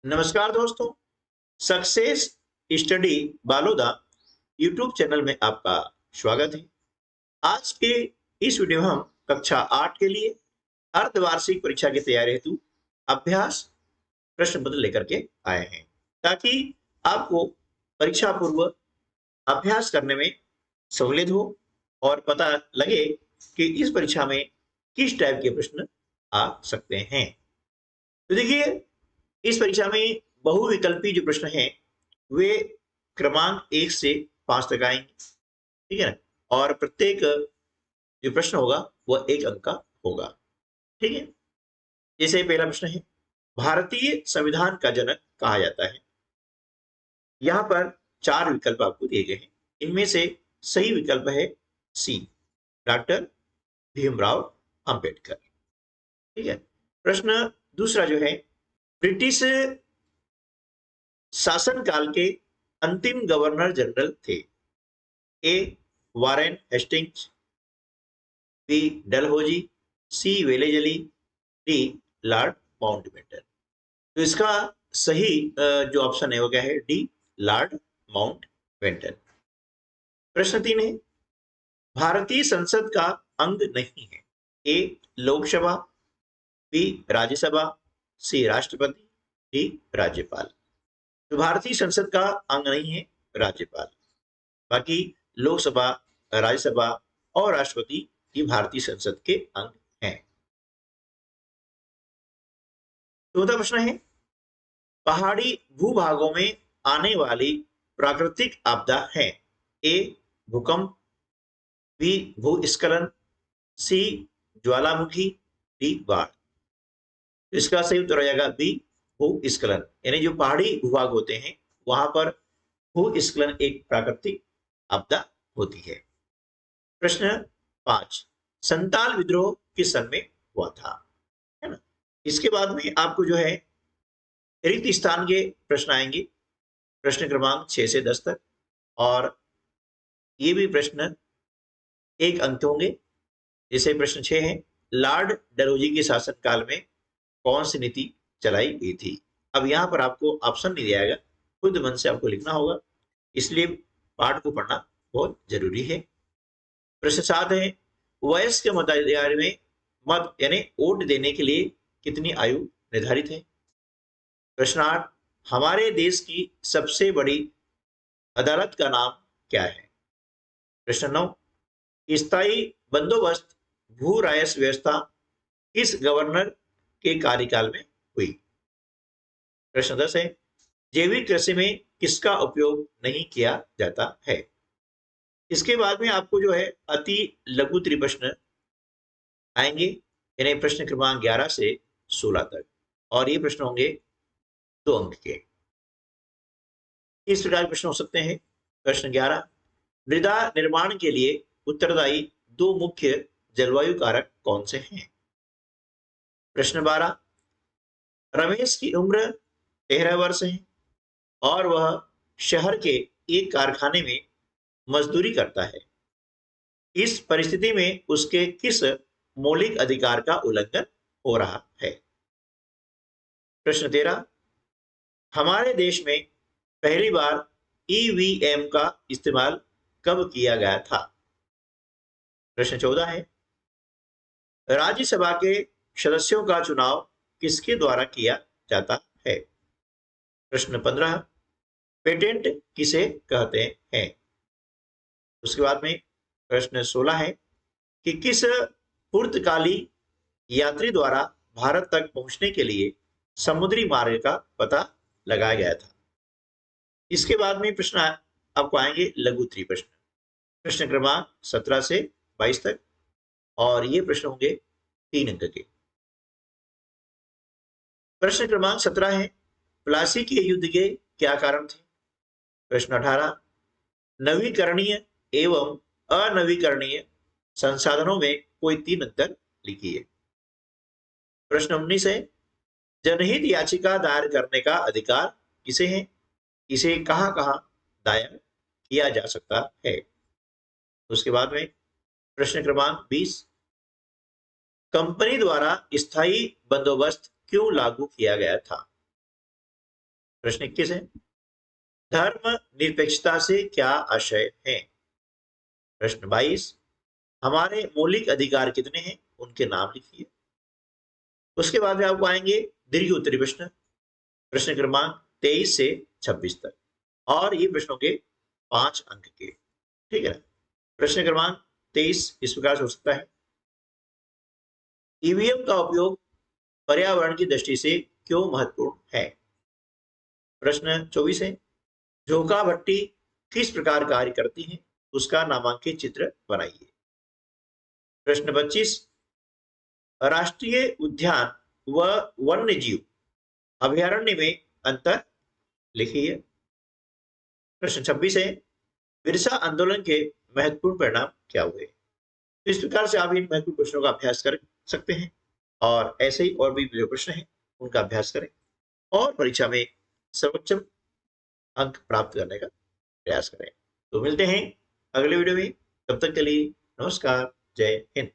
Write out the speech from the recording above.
नमस्कार दोस्तों। Success study Baloda YouTube channel में आपका स्वागत है। आज के इस वीडियो में हम कक्षा 8 के लिए अर्धवार्षिक परीक्षा की तैयारी हेतु अभ्यास प्रश्न पत्र लेकर के आए हैं, ताकि आपको परीक्षा पूर्व अभ्यास करने में सहूलियत हो और पता लगे कि इस परीक्षा में किस टाइप के प्रश्न आ सकते हैं। तो देखिए, इस परीक्षा में बहुविकल्पी जो प्रश्न हैं वे क्रमांक 1 से 5 तक आएंगे, ठीक है ना। और प्रत्येक जो प्रश्न होगा वह 1 अंक का होगा, ठीक है। जैसे पहला प्रश्न है, भारतीय संविधान का जनक कहा जाता है। यहाँ पर 4 विकल्प आपको दिए गए हैं। इनमें से सही विकल्प है सी, डॉक्टर भीमराव अंबेडकर, ठीक है। प्रश्न दूसरा जो है, ब्रिटिश शासनकाल के अंतिम गवर्नर जनरल थे। ए वारेन हेस्टिंग्स, बी डलहौजी, सी वेलेजली, डी लॉर्ड माउंटबेटन। तो इसका सही जो ऑप्शन है वो क्या है? D Lord Mountbatten. प्रश्न 3 है, भारतीय संसद का अंग नहीं है। ए लोकसभा, बी राज्यसभा, सी राष्ट्रपति, डी राज्यपाल। तो भारतीय संसद का अंग नहीं है राज्यपाल, बाकी लोकसभा, राज्यसभा और राष्ट्रपति ये भारतीय संसद के अंग हैं। चौथा प्रश्न है, पहाड़ी भूभागों में आने वाली प्राकृतिक आपदा है। ए भूकंप, बी भूस्खलन, सी ज्वालामुखी, डी बाढ़। तो इसका सही उत्तर हो जाएगा बी भूस्खलन। यानी जो पहाड़ी भूभाग होते हैं वहां पर भूस्खलन एक प्राकृतिक आपदा होती है। प्रश्न 5, संताल विद्रोह किस सन में हुआ था, है ना। इसके बाद में आपको जो है रिक्त स्थान के प्रश्न आएंगे, प्रश्न क्रमांक 6 से 10 तक, और ये भी प्रश्न 1 अंक के होंगे। जैसे प्रश्न 6 है, लॉर्ड डलहौजी के शासनकाल में कौन सी नीति चलाई गई थी। अब यहाँ पर आपको ऑप्शन नहीं दिया जाएगा, खुद मन से आपको लिखना होगा, इसलिए पाठ को पढ़ना बहुत जरूरी है। प्रश्न 7 है, वयस्क मताधिकार में मत यानी वोट देने के लिए कितनी आयु निर्धारित है। प्रश्न 8, हमारे देश की सबसे बड़ी अदालत का नाम क्या है। प्रश्न 9, स्थायी बंदोबस्त भू राजस्व व्यवस्था किस गवर्नर के कार्यकाल में हुई। प्रश्न 10 है, जैविक कृषि में किसका उपयोग नहीं किया जाता है। इसके बाद में आपको जो है अति लघु त्रिप्रश्न आएंगे, यानी प्रश्न क्रमांक 11 से 16 तक, और ये प्रश्न होंगे 2 अंक के। इस प्रकार के प्रश्न हो सकते हैं। प्रश्न 11, मृदा निर्माण के लिए उत्तरदायी 2 मुख्य जलवायु कारक कौन से हैं। प्रश्न 12, रमेश की उम्र 13 वर्ष है और वह शहर के एक कारखाने में मजदूरी करता है। इस परिस्थिति में उसके किस मौलिक अधिकार का उल्लंघन हो रहा है। प्रश्न 13, हमारे देश में पहली बार ईवीएम का इस्तेमाल कब किया गया था। प्रश्न 14 है, राज्यसभा के सदस्यों का चुनाव किसके द्वारा किया जाता है। प्रश्न 15, पेटेंट किसे कहते हैं। उसके बाद में प्रश्न 16 है कि किस पुर्तगाली यात्री द्वारा भारत तक पहुंचने के लिए समुद्री मार्ग का पता लगाया गया था। इसके बाद में प्रश्न आपको आएंगे लघु त्रिप्रश्न, प्रश्न क्रमांक 17 से 22 तक, और ये प्रश्न होंगे 3 अंक के। प्रश्न क्रमांक 17 है, प्लासी के युद्ध के क्या कारण थे। प्रश्न 18, नवीकरणीय एवं अनवीकरणीय संसाधनों में कोई 3 अंतर लिखिए। प्रश्न 19 है, जनहित याचिका दायर करने का अधिकार किसे है, इसे कहां कहां दायर किया जा सकता है। उसके बाद में प्रश्न क्रमांक 20, कंपनी द्वारा स्थायी बंदोबस्त क्यों लागू किया गया था। प्रश्न 21 है, धर्म निरपेक्षता से क्या आशय है? प्रश्न 22, हमारे मौलिक अधिकार कितने हैं, उनके नाम लिखिए। उसके बाद में आपको आएंगे दीर्घ उत्तरी प्रश्न, प्रश्न क्रमांक 23 से 26 तक, और ये प्रश्नों के 5 अंक के, ठीक है। प्रश्न क्रमांक 23 इस प्रकार से हो सकता है, ईवीएम का उपयोग पर्यावरण की दृष्टि से क्यों महत्वपूर्ण है? प्रश्न 24 है, झोंका भट्टी किस प्रकार कार्य करती है, उसका नामांकित चित्र बनाइए। प्रश्न 25, राष्ट्रीय उद्यान व वन्य जीव अभयारण्य में अंतर लिखिए। प्रश्न 26 है, बिरसा आंदोलन के महत्वपूर्ण परिणाम क्या हुए? इस प्रकार से आप इन महत्वपूर्ण प्रश्नों का अभ्यास कर सकते हैं, और ऐसे ही और भी जो प्रश्न हैं उनका अभ्यास करें और परीक्षा में सर्वोच्च अंक प्राप्त करने का प्रयास करें। तो मिलते हैं अगले वीडियो में, तब तक के लिए नमस्कार, जय हिंद।